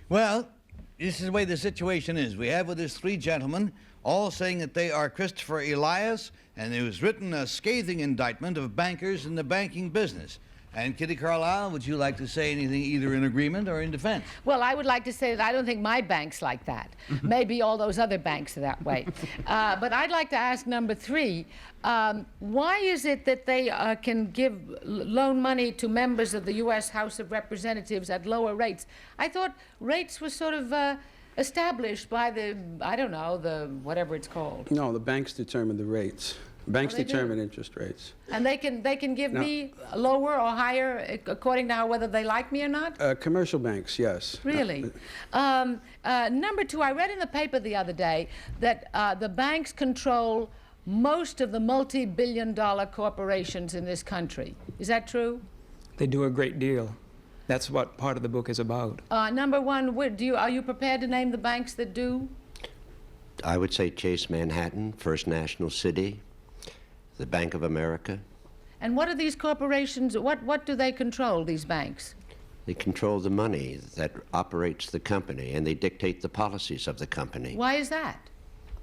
Well, this is the way the situation is. We have with us three gentlemen, all saying that they are Christopher Elias, and there was written a scathing indictment of bankers in the banking business. And Kitty Carlisle, would you like to say anything either in agreement or in defense? Well, I would like to say that I don't think my bank's like that. Maybe all those other banks are that way. But I'd like to ask number three, why is it that they can loan money to members of the U.S. House of Representatives at lower rates? I thought rates were sort of established by the, I don't know, the whatever it's called. No, the banks determine the rates. Banks they determine do? interest rates. And they can give No. me lower or higher according to whether they like me or not? Commercial banks, yes. Really? Number two, I read in the paper the other day that the banks control most of the multi-billion-dollar corporations in this country. Is that true? They do a great deal. That's what part of the book is about. Number one, are you prepared to name the banks that do? I would say Chase Manhattan, First National City, the Bank of America. And what are these corporations, what do they control, these banks? They control the money that operates the company, and they dictate the policies of the company. Why is that?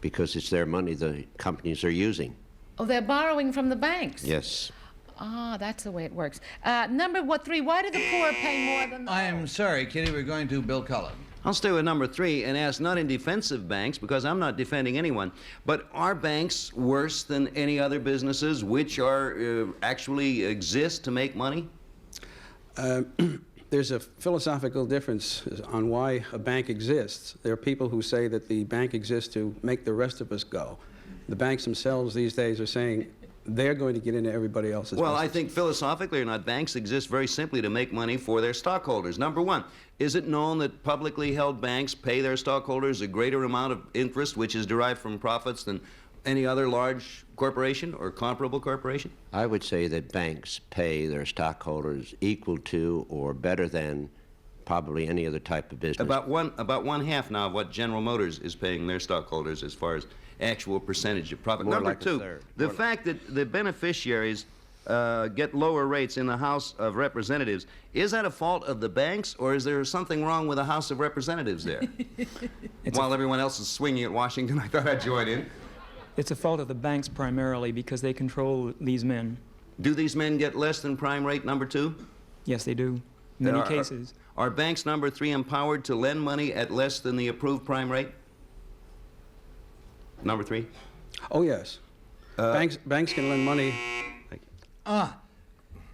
Because it's their money the companies are using. Oh, they're borrowing from the banks? Yes. Ah, that's the way it works. Number three, why do the poor pay more than the I am sorry, Kitty, we're going to Bill Cullen. I'll stay with number three and ask, not in defense of banks, because I'm not defending anyone, but are banks worse than any other businesses which are actually exist to make money? There's a philosophical difference on why a bank exists. There are people who say that the bank exists to make the rest of us go. The banks themselves these days are saying they're going to get into everybody else's Well, I business. think philosophically or not, banks exist very simply to make money for their stockholders. Number one, is it known that publicly held banks pay their stockholders a greater amount of interest, which is derived from profits, than any other large corporation or comparable corporation? I would say that banks pay their stockholders equal to or better than probably any other type of business. About one half now of what General Motors is paying their stockholders as far as actual percentage of profit. More Number like a two, third. the fact that the beneficiaries get lower rates in the House of Representatives, is that a fault of the banks, or is there something wrong with the House of Representatives there? While everyone else is swinging at Washington, I thought I'd join in. It's a fault of the banks primarily because they control these men. Do these men get less than prime rate, number two? Yes, they do. In many Are- cases. Are banks, number three, empowered to lend money at less than the approved prime rate? Number three? Oh, yes. Banks can lend money.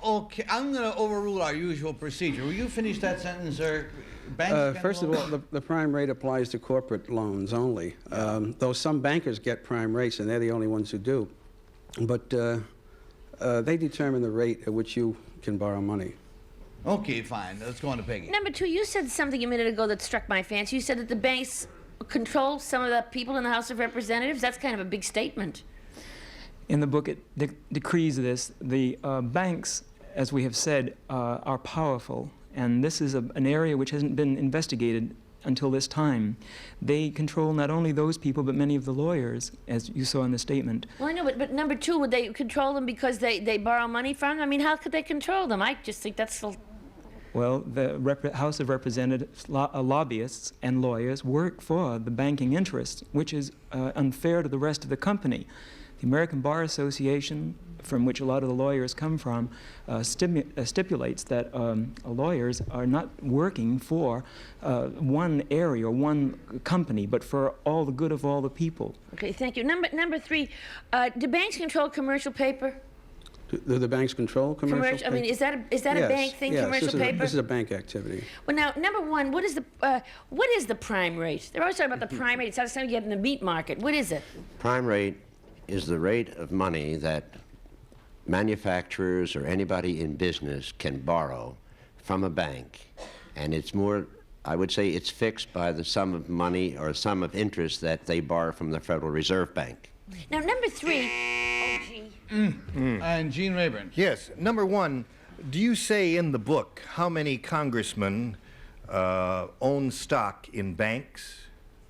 Okay, I'm going to overrule our usual procedure. Will you finish that sentence, or banks can First of loan- all, the prime rate applies to corporate loans only, though some bankers get prime rates, and they're the only ones who do. But they determine the rate at which you can borrow money. Okay, fine. Let's go on to Peggy. Number two, you said something a minute ago that struck my fancy. You said that the banks control some of the people in the House of Representatives. That's kind of a big statement. In the book, it decrees this. The banks, as we have said, are powerful, and this is an area which hasn't been investigated until this time. They control not only those people, but many of the lawyers, as you saw in the statement. Well, I know, but number two, would they control them because they borrow money from them? I mean, how could they control them? I just think that's... Well, the House of Representatives, lobbyists and lawyers work for the banking interest, which is unfair to the rest of the company. The American Bar Association, from which a lot of the lawyers come from, stipulates that lawyers are not working for one area or one company, but for all the good of all the people. Okay, thank you. Number three, do banks control commercial paper? Do the banks control commercial I mean, paper? is that a Yes, bank thing, yes, commercial paper? This is a bank activity. Well, now, number one, what is the prime rate? They're always talking about the prime rate. It's how it's going to get in the meat market. What is it? Prime rate is the rate of money that manufacturers or anybody in business can borrow from a bank, and it's more, I would say it's fixed by the sum of money or sum of interest that they borrow from the Federal Reserve Bank. Now, number three, oh, gee. And Gene Rayburn. Yes. Number one, do you say in the book how many congressmen own stock in banks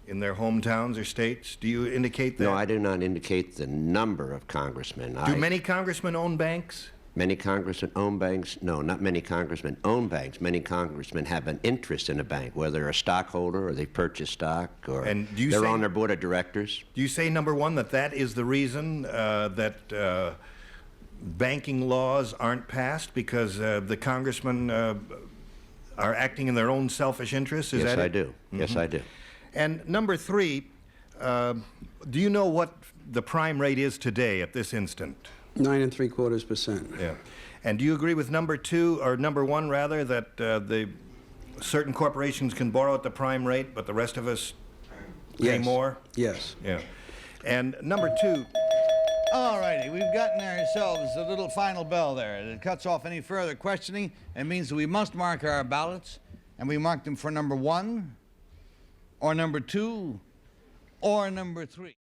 in their hometowns or states? Do you indicate that? No, I do not indicate the number of congressmen. Do many congressmen own banks? Many congressmen own banks. No, not many congressmen own banks. Many congressmen have an interest in a bank, whether they're a stockholder or they purchase stock or And do you they're say- on their board of directors. Do you say, number one, that that is the reason that banking laws aren't passed because the congressmen are acting in their own selfish interests? Is Yes, that I it? do. Yes, I do. And number three, do you know what the prime rate is today at this instant? 9.75%. Yeah. And do you agree with number two, or number one rather, that the certain corporations can borrow at the prime rate, but the rest of us pay Yes. more? Yes. Yeah. And number two, All righty, we've gotten ourselves a little final bell there. It cuts off any further questioning. It means that we must mark our ballots, and we mark them for number one, or number two, or number three.